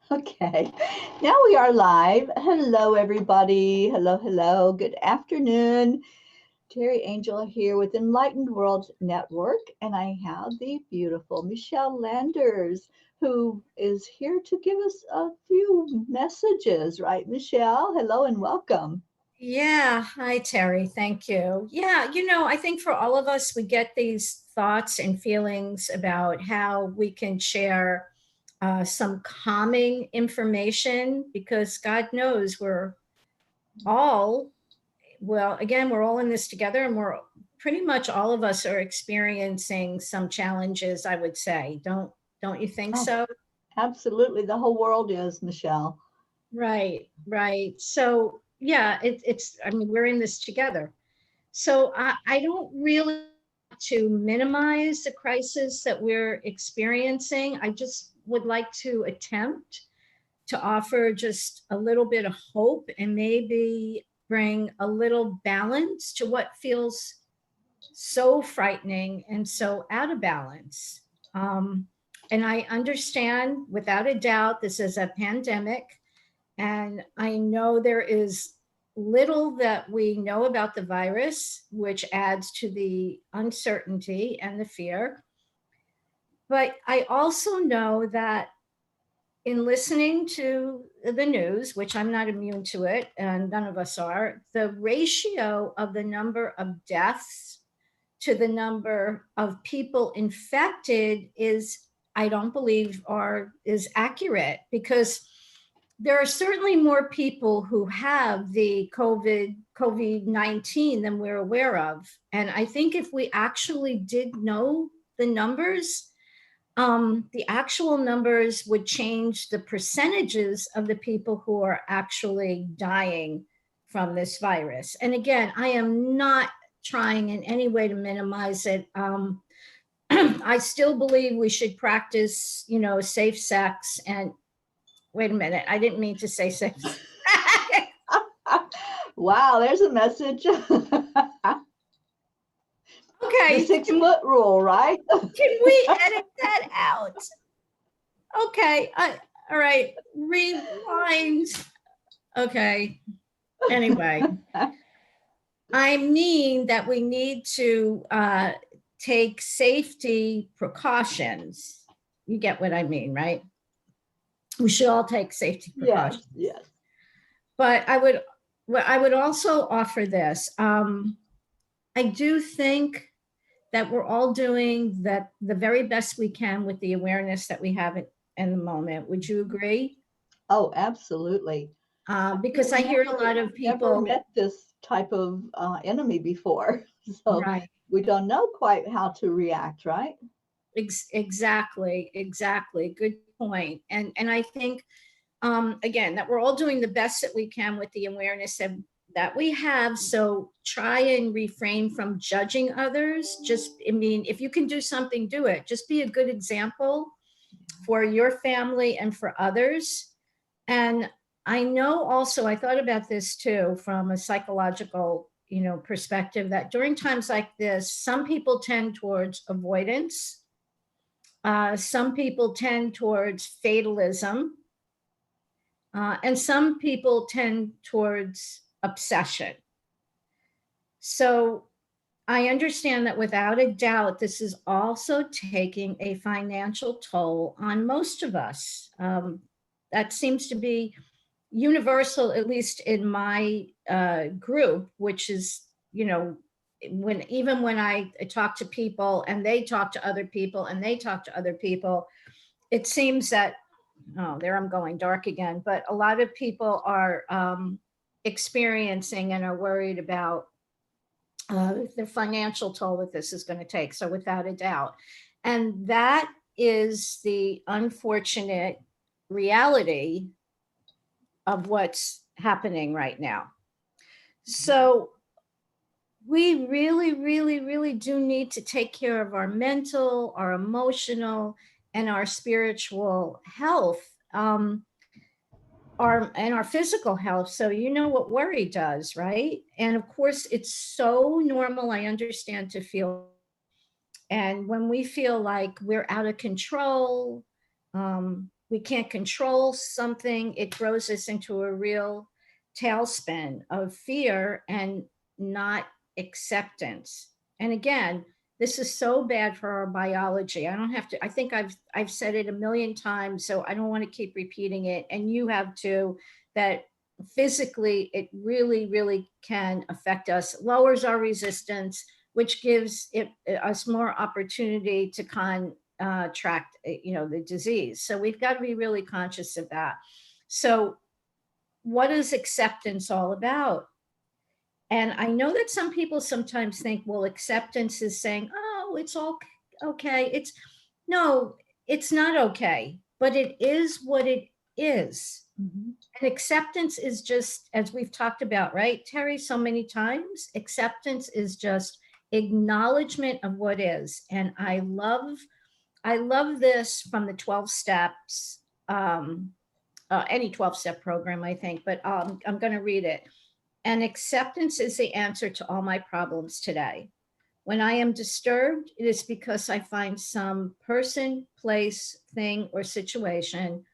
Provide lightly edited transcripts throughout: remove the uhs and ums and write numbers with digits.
Okay, now we are live. Hello, everybody. Hello, hello. Good afternoon. Terry Angel here with Enlightened World Network, and I have the beautiful Michele Landers, who is here to give us a few messages, right, Michele? Hello and welcome. Yeah, hi Terry, thank you. Yeah, I think for all of us, we get these thoughts and feelings about how we can share some calming information because God knows we're all, well, again, we're all in this together and we're pretty much all of us are experiencing some challenges, I would say. Don't you think Oh, so? absolutely. The whole world is, Michele. Right, right. So yeah, I mean, we're in this together. So I don't really want to minimize the crisis that we're experiencing. I just would like to attempt to offer just a little bit of hope and maybe bring a little balance to what feels so frightening and so out of balance. Um, and I understand without a doubt this is a pandemic, and I know there is little that we know about the virus, which adds to the uncertainty and the fear. But I also know that in listening to the news, which I'm not immune to it, and none of us are, the ratio of the number of deaths to the number of people infected is, I don't believe, is accurate because there are certainly more people who have the COVID-19 than we're aware of. And I think if we actually did know the numbers, the actual numbers would change the percentages of the people who are actually dying from this virus. And again, I am not trying in any way to minimize it. I still believe we should practice, safe sex. And wait a minute, I didn't mean to say safe. Wow, there's a message. The Okay, six-foot rule, right? can we edit that out? Okay, all right, rewind. Okay, anyway, I mean that we need to take safety precautions. You get what I mean, right? We should all take safety Yes, precautions. yes. But I would also offer this. I do think that we're all doing that the very best we can with the awareness that we have in the moment. Would you agree? Oh, absolutely. Because We've I hear a lot of never people, met this type of enemy before, so right? we don't know quite how to react, right? Exactly, exactly. Good point. And I think again that we're all doing the best that we can with the awareness that we have. So try and refrain from judging others. Just, I mean, if you can do something, do it. Just be a good example for your family and for others. And I know also, I thought about this too from a psychological, perspective, that during times like this, some people tend towards avoidance. Some people tend towards fatalism, and some people tend towards obsession. So I understand that without a doubt, this is also taking a financial toll on most of us. That seems to be universal, at least in my group, which is, when I talk to people and they talk to other people and they talk to other people, it seems that, oh, there I'm going dark again, but a lot of people are experiencing and are worried about the financial toll that this is going to take. So, without a doubt. And that is the unfortunate reality of what's happening right now. So, we really, really, really do need to take care of our mental, our emotional, and our spiritual health. Our physical health. So you know what worry does, right? And of course, it's so normal, I understand, to feel. And when we feel like we're out of control, we can't control something, it throws us into a real tailspin of fear and not acceptance. And again, this is so bad for our biology. I don't have to, I think I've said it a million times, so I don't want to keep repeating it. And you have to, that physically it really, really can affect us, lowers our resistance, which gives us more opportunity to contract, the disease. So we've got to be really conscious of that. So what is acceptance all about? And I know that some people sometimes think, well, acceptance is saying, oh, it's all okay. No, it's not okay, but it is what it is. Mm-hmm. And acceptance is just, as we've talked about, right, Teri, so many times, acceptance is just acknowledgement of what is. And I love this from the 12 steps, any 12-step program, I think, but I'm going to read it. And acceptance is the answer to all my problems today. When I am disturbed, it is because I find some person, place, thing, or situation,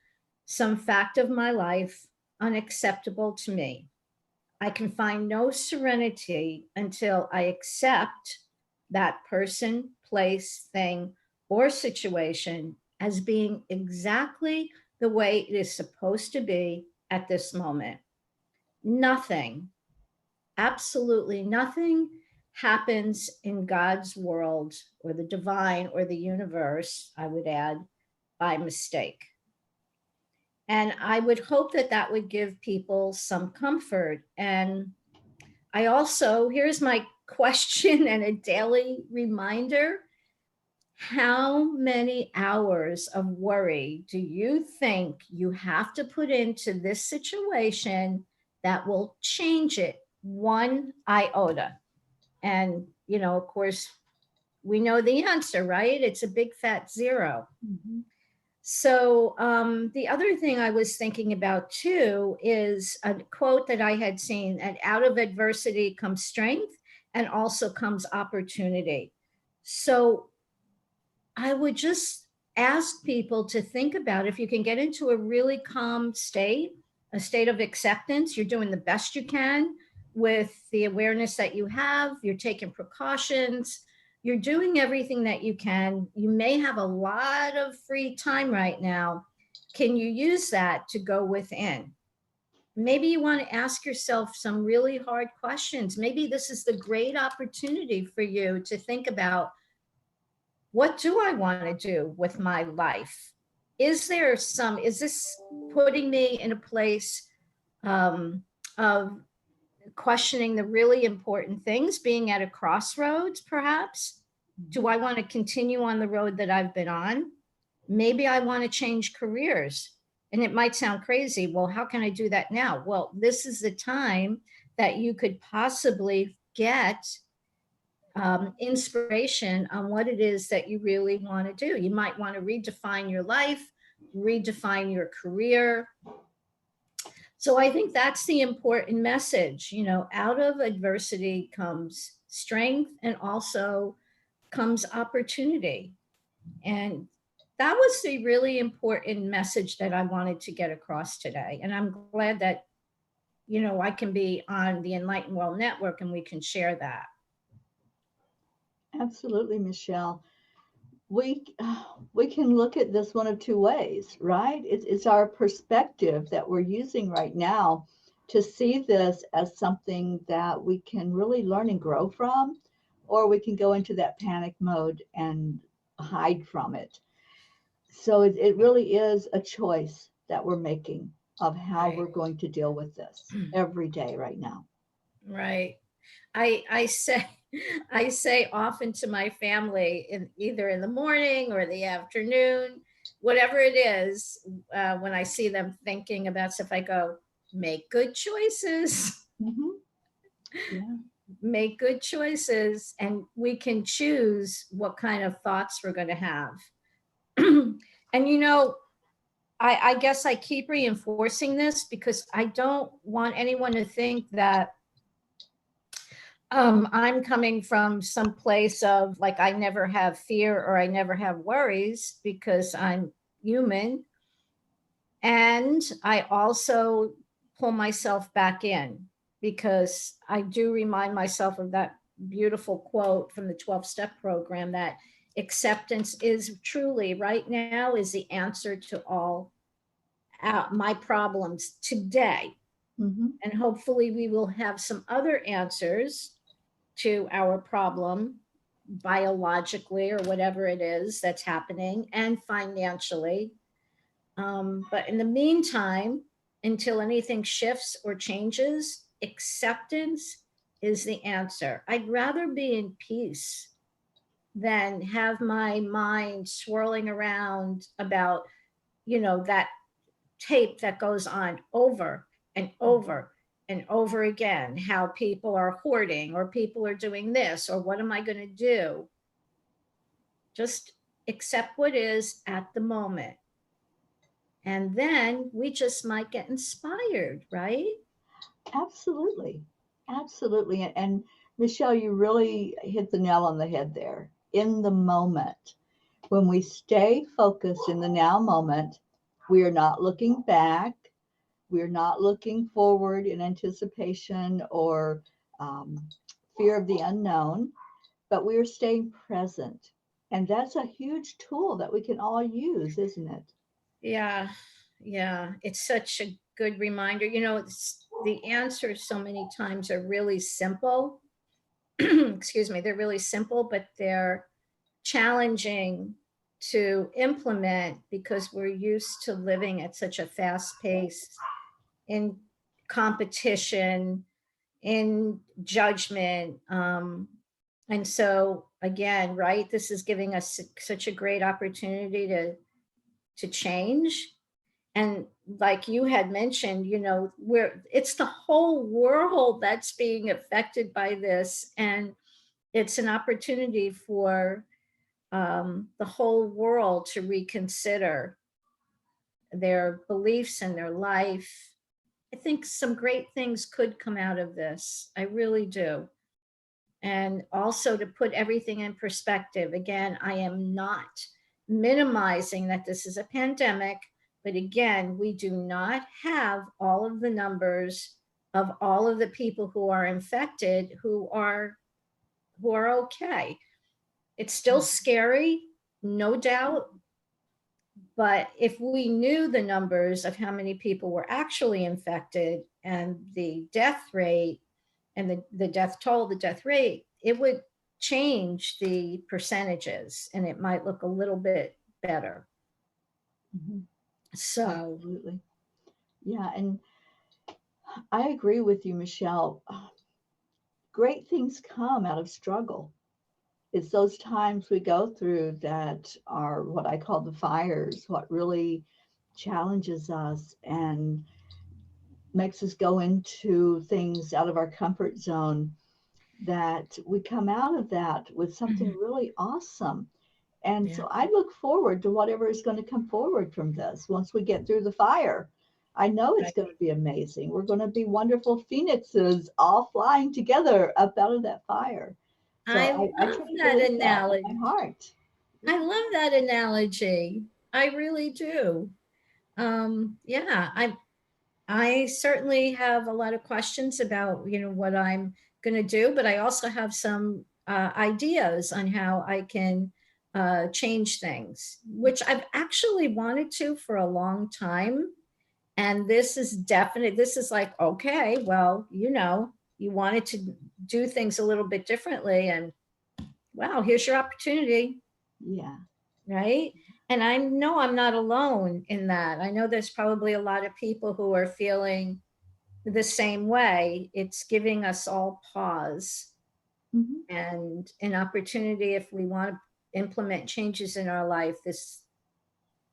some fact of my life unacceptable to me. I can find no serenity until I accept that person, place, thing, or situation as being exactly the way it is supposed to be at this moment. Nothing, absolutely nothing happens in God's world or the divine or the universe, I would add, by mistake. And I would hope that that would give people some comfort. And I also, here's my question and a daily reminder. How many hours of worry do you think you have to put into this situation that will change it one iota? And, of course, we know the answer, right? It's a big fat zero. Mm-hmm. So the other thing I was thinking about too is a quote that I had seen, and out of adversity comes strength and also comes opportunity. So I would just ask people to think about, if you can get into a really calm state, a state of acceptance, you're doing the best you can with the awareness that you have, you're taking precautions, you're doing everything that you can. You may have a lot of free time right now. Can you use that to go within? Maybe you want to ask yourself some really hard questions. Maybe this is the great opportunity for you to think about, what do I want to do with my life? Is this putting me in a place of questioning the really important things, being at a crossroads, perhaps? Do I want to continue on the road that I've been on? Maybe I want to change careers. And it might sound crazy. Well, how can I do that now? Well, this is the time that you could possibly get inspiration on what it is that you really want to do. You might want to redefine your life, redefine your career. So I think that's the important message. Out of adversity comes strength and also comes opportunity. And that was the really important message that I wanted to get across today. And I'm glad that, I can be on the Enlightened World Network and we can share that. Absolutely, Michele. We we can look at this one of two ways, right? It's our perspective that we're using right now to see this as something that we can really learn and grow from, or we can go into that panic mode and hide from it. So it really is a choice that we're making of how Right. we're going to deal with this every day right now. Right. I say I say often to my family, either in the morning or the afternoon, whatever it is, when I see them thinking about stuff, I go, make good choices. Hmm. Yeah. Make good choices, and we can choose what kind of thoughts we're going to have. And I guess I keep reinforcing this because I don't want anyone to think that I'm coming from some place of like, I never have fear or I never have worries, because I'm human. And I also pull myself back in because I do remind myself of that beautiful quote from the 12 step program that acceptance is truly right now is the answer to all my problems today. Mm-hmm. And hopefully, we will have some other answers to our problem biologically or whatever it is that's happening and financially. But in the meantime, until anything shifts or changes, acceptance is the answer. I'd rather be in peace than have my mind swirling around about, that tape that goes on over and over and over again, how people are hoarding or people are doing this or what am I going to do? Just accept what is at the moment. And then we just might get inspired, right? Absolutely. Absolutely. And Michelle, you really hit the nail on the head there. In the moment, when we stay focused in the now moment, we are not looking back. We're not looking forward in anticipation or um, fear of the unknown, but we are staying present. And that's a huge tool that we can all use, isn't it? Yeah, yeah. It's such a good reminder. The answers so many times are really simple. Excuse me, they're really simple, but they're challenging to implement because we're used to living at such a fast pace in competition, in judgment. And so, again, right, this is giving us such a great opportunity to change. And like you had mentioned, where it's the whole world that's being affected by this. And it's an opportunity for the whole world to reconsider their beliefs and their life. I think some great things could come out of this. I really do. And also to put everything in perspective. Again, I am not minimizing that this is a pandemic, but again, we do not have all of the numbers of all of the people who are infected who are okay. It's still scary, no doubt, but if we knew the numbers of how many people were actually infected and the death rate and the death toll, the death rate, it would change the percentages and it might look a little bit better. Mhm. So, Absolutely. Yeah. And I agree with you, Michelle. Great things come out of struggle. It's those times we go through that are what I call the fires, what really challenges us and makes us go into things out of our comfort zone, that we come out of that with something really awesome. And yeah, so I look forward to whatever is going to come forward from this once we get through the fire. I know it's right. going to be amazing. We're going to be wonderful phoenixes all flying together up out of that fire. So I I love truly that believe that in analogy. my heart. I love that analogy. I really do. Yeah, I certainly have a lot of questions about, what I'm going to do, but I also have some ideas on how I can change things, which I've actually wanted to for a long time. And this is definite. This is like, okay, well, you wanted to do things a little bit differently, and wow, here's your opportunity, Yeah, right? And I know I'm not alone in that. I know there's probably a lot of people who are feeling the same way. It's giving us all pause hmm, and an opportunity if we want to implement changes in our life. This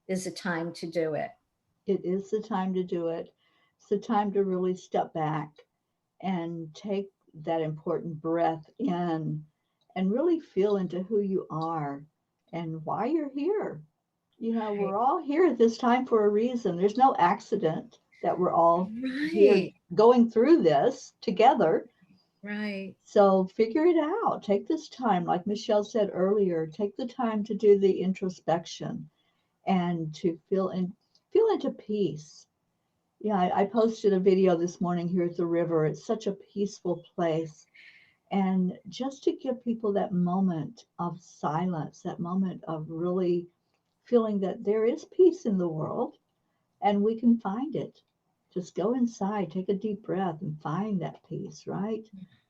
is a time to do it. it is the time to do it. It's the time to really step back and take that important breath in and really feel into who you are and why you're here. You know, Right. we're all here at this time for a reason. There's no accident that we're all here Right. going through this together. Right. So figure it out. Take this time, like Michelle said earlier, take the time to do the introspection and to feel in. feel into peace. Yeah, I posted a video this morning here at the river. It's such a peaceful place. And just to give people that moment of silence, that moment of really feeling that there is peace in the world and we can find it. Just go inside, take a deep breath and find that peace, right?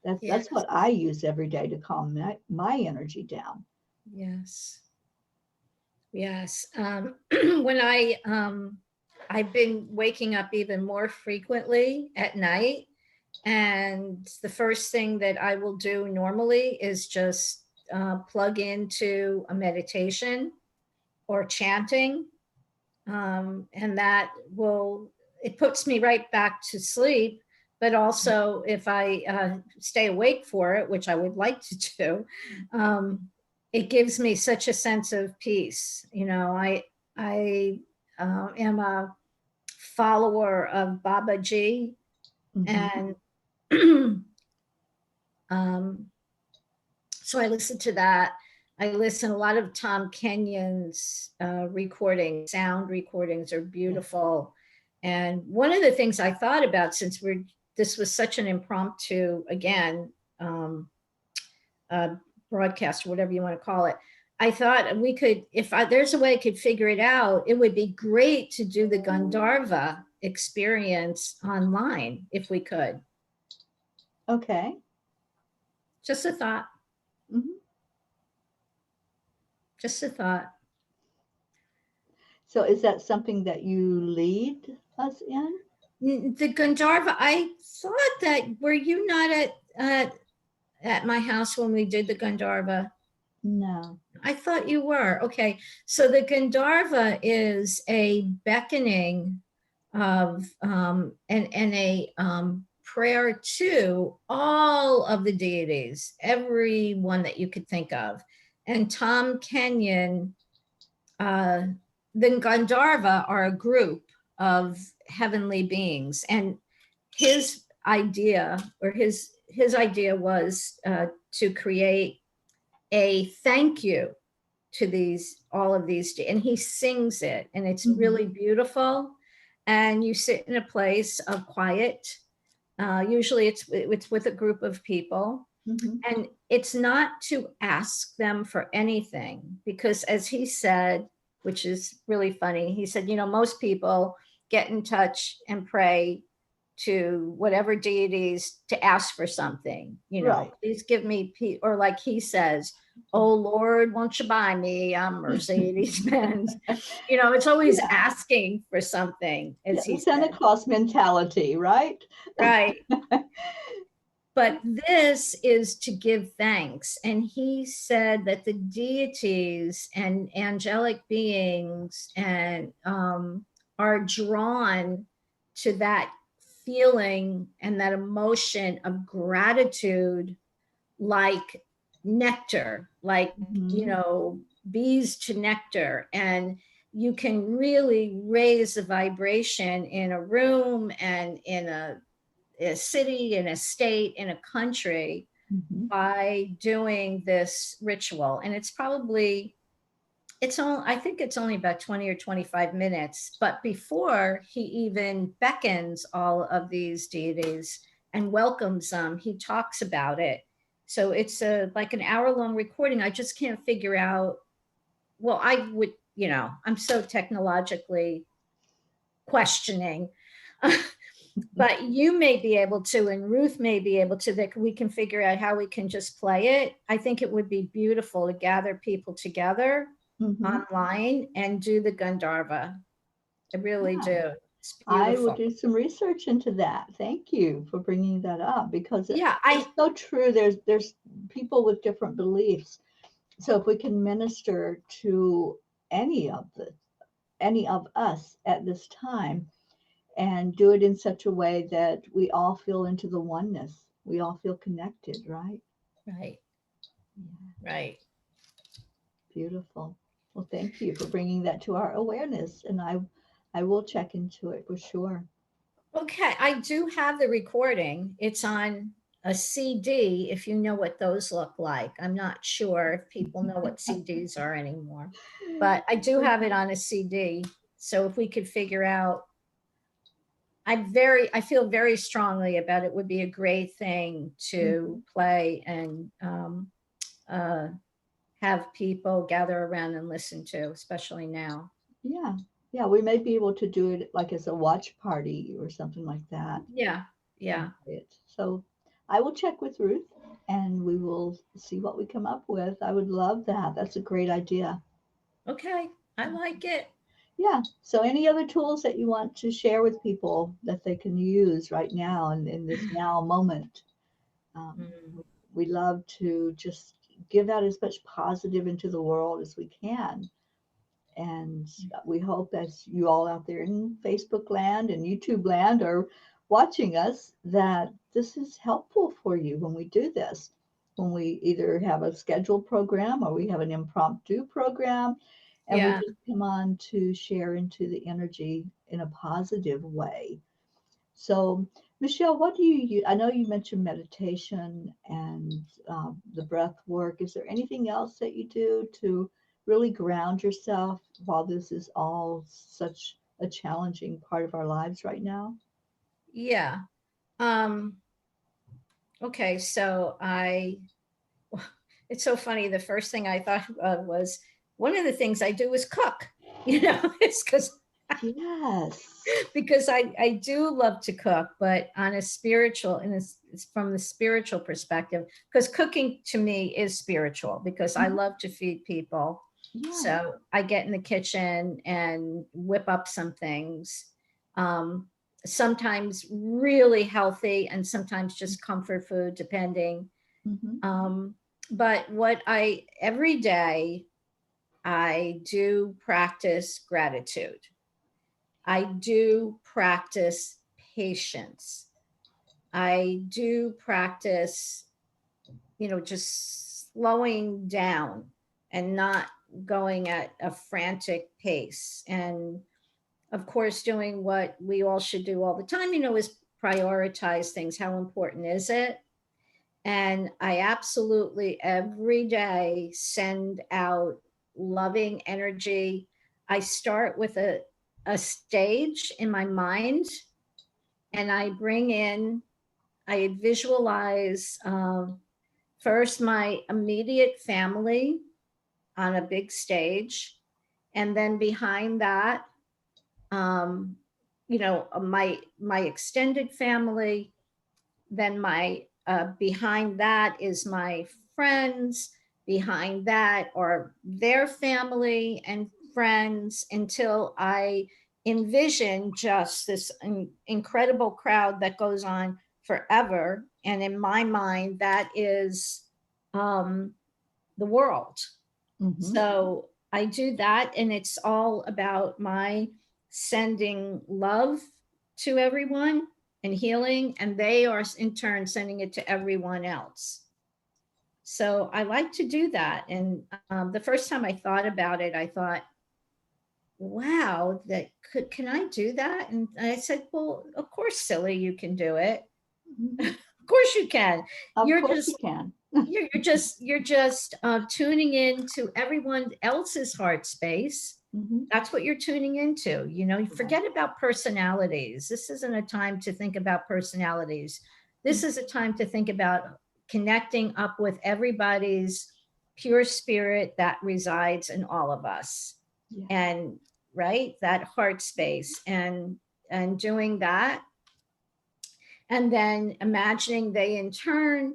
That's Yes. what I use every day to calm my energy down. Yes. Yes. When I've been waking up even more frequently at night, and the first thing that I will do normally is just plug into a meditation or chanting, and that will, it puts me right back to sleep. But also, if I stay awake for it, which I would like to do, um, it gives me such a sense of peace. I am a follower of Babaji, Hmm. and um, so I listen to that. I listen a lot of Tom Kenyon's recordings. Sound recordings are Yes. beautiful. And one of the things I thought about, since this was such an impromptu, again, um, uh, broadcast or whatever you want to call it, I thought we could, there's a way I could figure it out, it would be great to do the Gandharva experience online if we could. Okay. Just a thought, Hmm. just a thought. So is that something that you lead us in? The Gandharva, I thought that, were you not at my house when we did the Gandharva? No. I thought you were. Okay. So the Gandharva is a beckoning of and a prayer to all of the deities, every one that you could think of. And Tom Kenyon, uh, the Gandharva are a group of heavenly beings, and his idea, or his idea was to create a thank you to these, all of these, and he sings it, and it's Hmm. really beautiful. And you sit in a place of quiet. Usually it's with a group of people, Hmm. and it's not to ask them for anything, because as he said, which is really funny, he said, most people get in touch and pray to whatever deities to ask for something, Right. please give me peace, or like he says, oh Lord, won't you buy me a Mercedes Benz? It's always Yeah. asking for something, Yeah. as The he Santa said. Claus mentality, right? Right. But this is to give thanks. And he said that the deities and angelic beings are drawn to that feeling and that emotion of gratitude, like nectar, like, Hmm. bees to nectar. And you can really raise the vibration in a room and in a city, in a state, in a country, Hmm. by doing this ritual. And I think it's only about 20 or 25 minutes. But before he even beckons all of these deities and welcomes them, he talks about it. So it's like an hour-long recording. I just can't figure out. Well, I would, I'm so technologically questioning. But you may be able to, and Ruth may be able to, that we can figure out how we can just play it. I think it would be beautiful to gather people together Hmm. online and do the Gandharva. I really Yeah. do. It's I will beautiful. do some research into that. Thank you for bringing that up because Yeah, it's so true. There's people with different beliefs. So if we can minister to any of the any of us at this time and do it in such a way that we all feel into the oneness, we all feel connected, right? right, Yeah, right. beautiful. Well, thank you for bringing that to our awareness, and I will check into it for sure. Okay, I do have the recording. It's on a CD, if you know what those look like. I'm not sure if people know what CDs are anymore, but I do have it on a CD. So if we could figure out, I feel very strongly about it would be a great thing to Mhm. play and uh, have people gather around and listen to, especially now. Yeah. Yeah, we may be able to do it like as a watch party or something like that Yeah, and yeah. play it. So I will check with Ruth and we will see what we come up with. I would love that. That's a great idea. Okay, I like it. Yeah. So any other tools that you want to share with people that they can use right now and in this now moment? Um, Mm, we love to just give out as much positive into the world as we can. And we hope as you all out there in Facebook land and YouTube land are watching us, that this is helpful for you when we do this. When we either have a scheduled program or we have an impromptu program, and we yeah, just come on to share into the energy in a positive way. So, Michelle, what do you use? I know you mentioned meditation and the breath work. Is there anything else that you do to really ground yourself while this is all such a challenging part of our lives right now? yeah. Um, okay, so it's so funny. The first thing I thought of was one of the things I do is cook. It's Yes. because I do love to cook, but on a spiritual, and it's from the spiritual perspective, because cooking to me is spiritual because I Mhm. love to feed people. Yeah. So I get in the kitchen and whip up some things. Um, Sometimes really healthy and sometimes just comfort food, depending. Hmm. Um, but every day, I do practice gratitude. I do practice patience. I do practice, just slowing down and not going at a frantic pace. And of course, doing what we all should do all the time, is prioritize things. How important is it? And I absolutely every day send out loving energy. I start with a stage in my mind, and I bring in, I visualize first my immediate family on a big stage. And then behind that, um, my extended family. Then my behind that is my friends. Behind that are their family and friends, until I envision just this incredible crowd that goes on forever. And in my mind, that is um, the world. Hmm. So I do that, and it's all about my sending love to everyone and healing, and they are in turn sending it to everyone else. So I like to do that. And the first time I thought about it, I thought, wow, can I do that? And I said, well, of course, silly, you can do it. Hmm. Of course you can. Of You're course you just can. you're just tuning in to everyone else's heart space. Hmm. That's what you're tuning into. You forget about personalities. This isn't a time to think about personalities. This is a time to think about connecting up with everybody's pure spirit that resides in all of us. Yeah. And right, that heart space, and doing that, and then imagining they in turn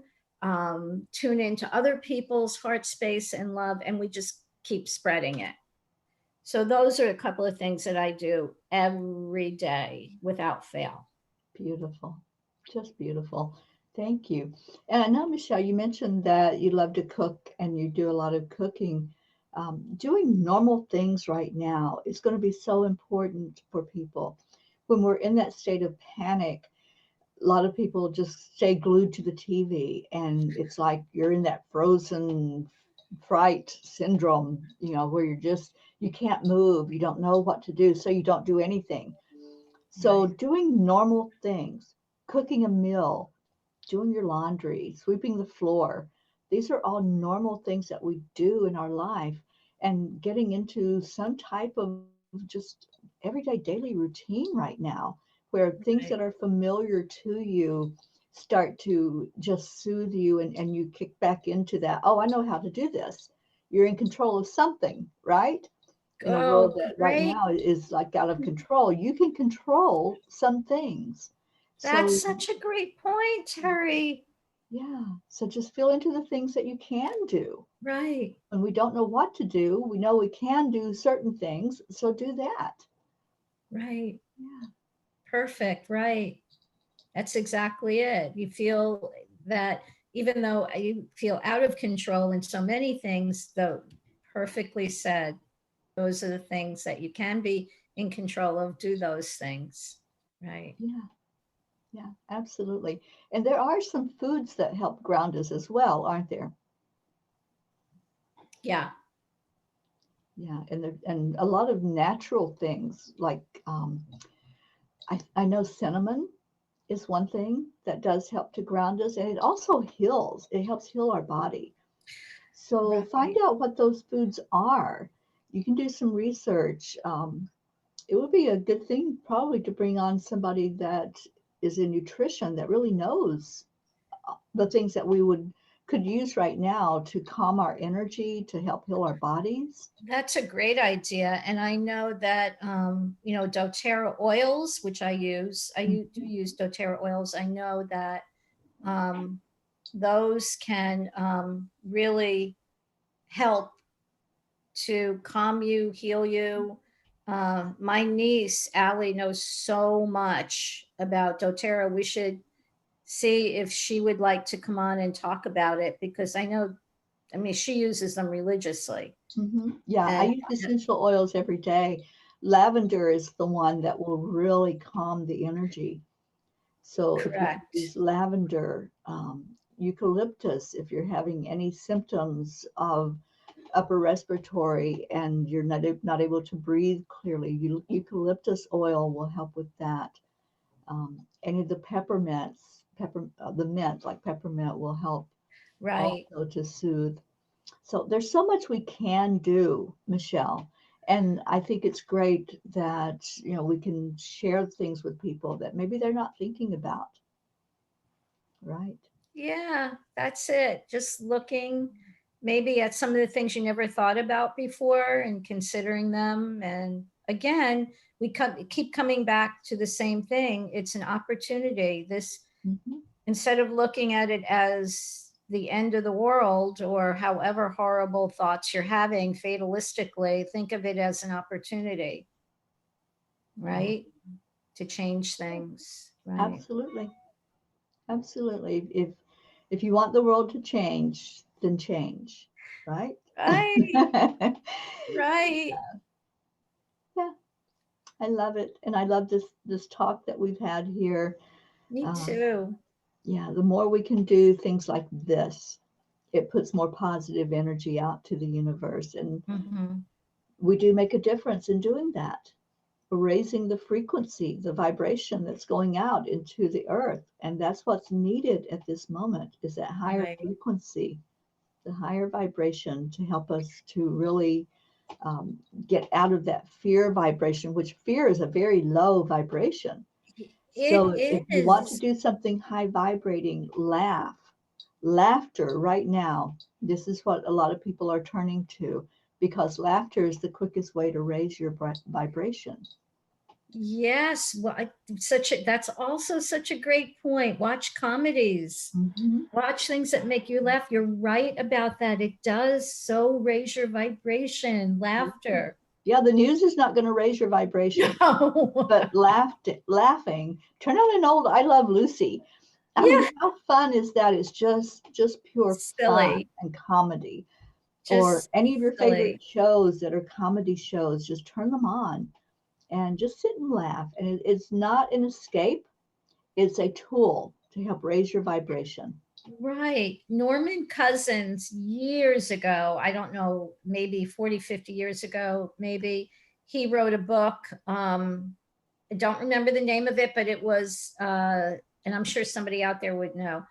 tune into other people's heart space and love, and we just keep spreading it. So those are a couple of things that I do every day without fail. Beautiful. Just beautiful. Thank you. And I know, Michelle, you mentioned that you love to cook and you do a lot of cooking. Doing normal things right now is going to be so important for people. When we're in that state of panic, a lot of people just stay glued to the TV, and it's like you're in that frozen fright syndrome, where you can't move, you don't know what to do, so you don't do anything. So, Right. doing normal things, cooking a meal, doing your laundry, sweeping the floor, these are all normal things that we do in our life. And getting into some type of just everyday daily routine right now, where things Right. that are familiar to you start to just soothe you, and you kick back into that, oh, I know how to do this. You're in control of something, right? In a world Oh, that right great. now is like out of control, you can control some things. That's So such a great point, Terry. yeah, so just feel into the things that you can do. Right, When we don't know what to do, we know we can do certain things, so do that. right. Yeah, Perfect. Right. That's exactly it. You feel that even though you feel out of control in so many things, though, perfectly said, those are the things that you can be in control of, do those things. Right. yeah, yeah, absolutely. And there are some foods that help ground us as well, aren't there? Yeah. Yeah, and a lot of natural things like I know cinnamon is one thing that does help to ground us, and it also heals. It helps heal our body. So find Right. out what those foods are. You can do some research. It would be a good thing probably to bring on somebody that is in nutrition that really knows the things that we would could use right now to calm our energy, to help heal our bodies. That's a great idea. And I know that, doTERRA oils, which do Mhm. use doTERRA oils. I know that um, those can really help to calm you, heal you. My niece, Allie, knows so much about doTERRA. We should see if she would like to come on and talk about it because I mean, she uses them religiously. Yeah, I And use essential oils every day. Lavender is the one that will really calm the energy. So if you correct. use lavender, eucalyptus, if you're having any symptoms of upper respiratory and you're not able to breathe clearly, eucalyptus oil will help with that. Any of the peppermints, the mint like peppermint will help Right. also to soothe. So there's so much we can do, Michele. And I think it's great that, we can share things with people that maybe they're not thinking about, right? Yeah, that's it. Just looking maybe at some of the things you never thought about before and considering them. And again, keep coming back to the same thing. It's an opportunity. This, Hmm. instead of looking at it as the end of the world or however horrible thoughts you're having fatalistically, think of it as an opportunity, Yeah, right? To change things, right? absolutely. Absolutely. If you want the world to change, then change, right? Right, right. Yeah, I love it. And I love this talk that we've had here. Me Um, too. yeah, the more we can do things like this, it puts more positive energy out to the universe. And Hmm. we do make a difference in doing that, raising the frequency, the vibration that's going out into the earth. And that's what's needed at this moment is that higher Right. frequency, the higher vibration to help us to really um, get out of that fear vibration, which fear is a very low vibration. So It if you want to is. do something high vibrating, laugh. Laughter right now, this is what a lot of people are turning to because laughter is the quickest way to raise your vibration. Yes. Well, that's also such a great point. Watch comedies. Hmm. Watch things that make you laugh. You're right about that. It does so raise your vibration. Laughter. Yeah, the news is not going to raise your vibration, No. but laughing. Turn on an old I Love Lucy. I mean, Yeah. how fun is that? It's just pure fun Silly. and comedy. Or Just any of your favorite silly. shows that are comedy shows, just turn them on and just sit and laugh. And it's not an escape, it's a tool to help raise your vibration. Right. Norman Cousins, years ago, I don't know, maybe 40, 50 years ago, maybe, he wrote a book. I don't remember the name of it, but it was, and I'm sure somebody out there would know.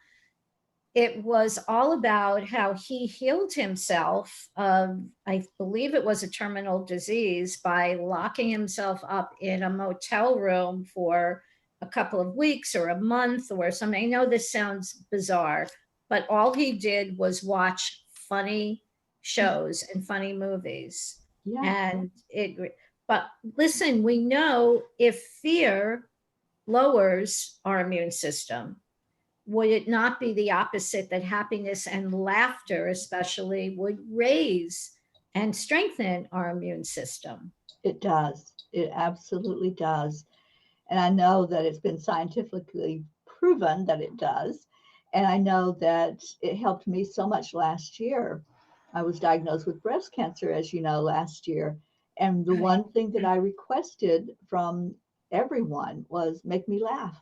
it was all about how he healed himself of, I believe it was a terminal disease, by locking himself up in a motel room for a couple of weeks or a month or something. I know this sounds bizarre, but all he did was watch funny shows and funny movies. Yeah, And but listen, we know if fear lowers our immune system, would it not be the opposite, that happiness and laughter, especially, would raise and strengthen our immune system? it does. It absolutely does. And I know that it's been scientifically proven that it does. And I know that it helped me so much last year. I was diagnosed with breast cancer, as you know, last year. And the Right. one thing that I requested from everyone was make me laugh.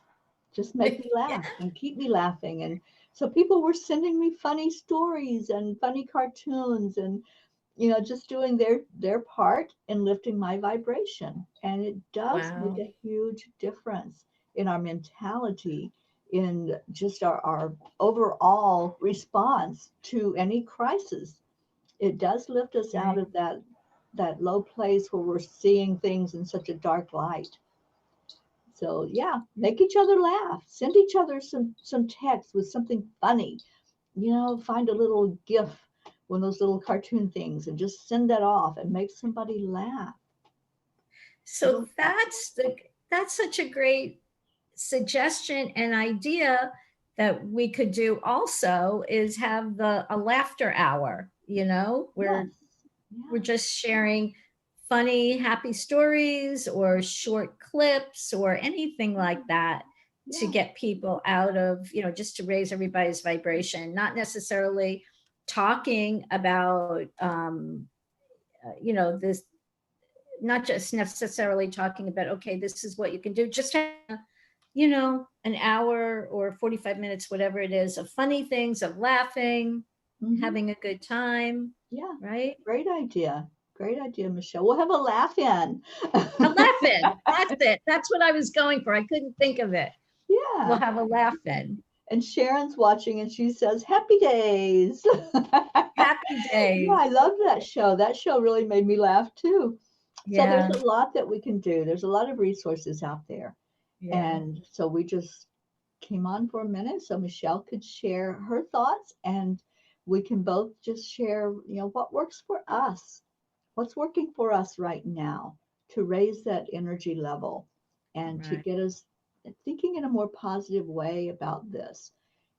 Just make me Yeah. laugh and keep me laughing. And so people were sending me funny stories and funny cartoons and just doing their part in lifting my vibration. And it does make Wow. a huge difference in our mentality, in just our overall response to any crisis. It does lift us out Right. of that low place where we're seeing things in such a dark light. So yeah, make each other laugh, send each other some text with something funny, find a little GIF, one of those little cartoon things, and just send that off and make somebody laugh. So It'll, that's such a great suggestion and idea that we could do also, is have the a laughter hour, yes, where we're yeah, just sharing funny, happy stories or short clips or anything like that, to yeah, get people out of, just to raise everybody's vibration, not necessarily talking about, this, not just necessarily talking about, okay, this is what you can do, just an hour or 45 minutes, whatever it is, of funny things, of laughing, hmm, having a good time, yeah. right? Great idea. Great idea, Michelle. We'll have a laugh in. A laugh-in. That's it. That's what I was going for. I couldn't think of it. We'll Yeah. have a laugh-in. And Sharon's watching and she says, Happy days. Happy Yeah, days. I love that show. That show really made me laugh too. So there's Yeah. a lot that we can do. There's a lot of resources out there. Yeah. And so we just came on for a minute so Michelle could share her thoughts and we can both just share, what works for us, what's working for us right now to raise that energy level and to Right. get us thinking in a more positive way about this.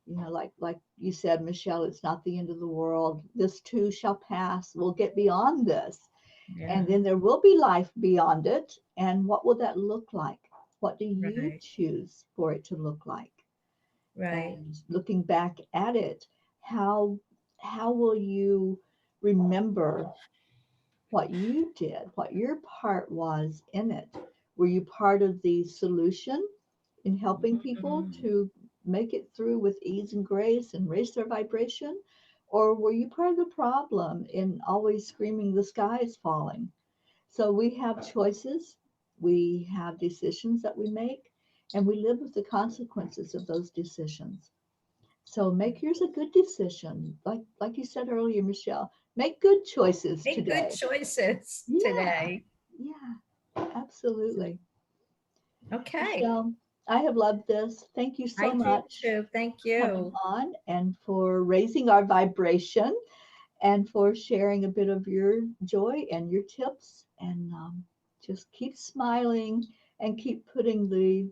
Like you said, Michelle, it's not the end of the world. This too shall pass. We'll get beyond this. And Yeah. then there will be life beyond it. And what will that look like? What do you Right. choose for it to look like? Right. And looking back at it, how will you remember what you did, what your part was in it? Were you part of the solution in helping people Mhm. to make it through with ease and grace and raise their vibration? Or were you part of the problem in always screaming, the sky is falling? So we have choices, we have decisions that we make, and we live with the consequences of those decisions. So make yours a good decision. Like you said earlier, Michelle, make good choices Make good today. choices Yeah, today. yeah, absolutely. Okay. Michelle, I have loved this. Thank you I so did much too. Thank for coming you. on and for raising our vibration and for sharing a bit of your joy and your tips. And just keep smiling and keep putting the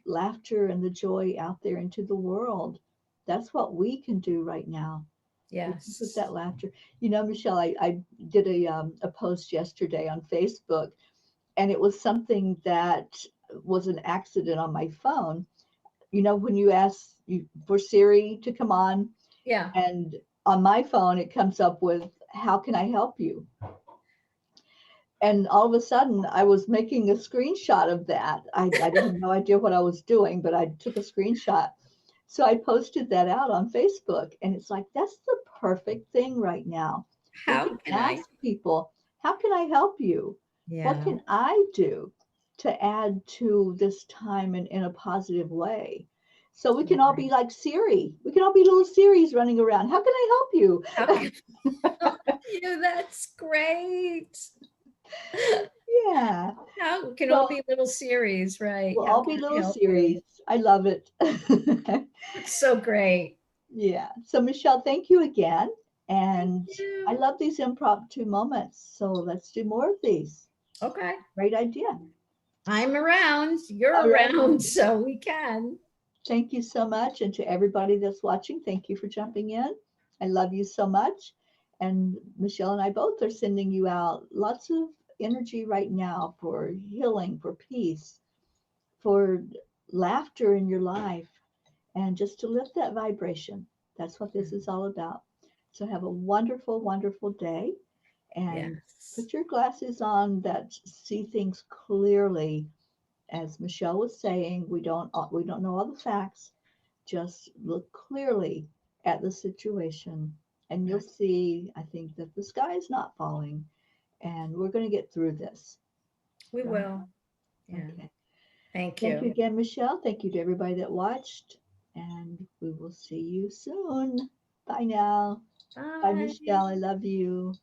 laughter and the joy out there into the world. That's what we can do right now. We can put Yes. that laughter. Michelle, I did a post yesterday on Facebook, and it was something that was an accident on my phone. When you ask for Siri to come on, Yeah. and on my phone it comes up with, how can I help you? And all of a sudden I was making a screenshot of that. I had no idea what I was doing, but I took a screenshot. So I posted that out on Facebook, and it's like, that's the perfect thing right now. We How can can I? ask people, how can I help you? What Yeah. can I do to add to this time in a positive way? So we can all be like Siri. We can all be little Siris running around. How can I help you? How can I help you? That's great. Yeah. How we can all So be little series, right? we'll How all can be I little help you? Siris. I love it. It's so great. Yeah. So Michele, thank you again. Thank And I you. love these impromptu moments. So let's do more of these. Okay. Great idea. I'm around. You're All right. around, so we can. Thank you so much. And to everybody that's watching, thank you for jumping in. I love you so much. And Michele and I both are sending you out lots of energy right now for healing, for peace, for laughter in your life, and just to lift that vibration. That's what this is all about. So have a wonderful, wonderful day and Yes. put your glasses on that see things clearly. As Michele was saying, we don't know all the facts. Just look clearly at the situation and you'll see, I think, that the sky is not falling and we're going to get through this. We Right? will. Yeah. Okay. Thank Thank you you. again, Michele. Thank you to everybody that watched. And we will see you soon. Bye now. Bye, Bye. Michele. I love you.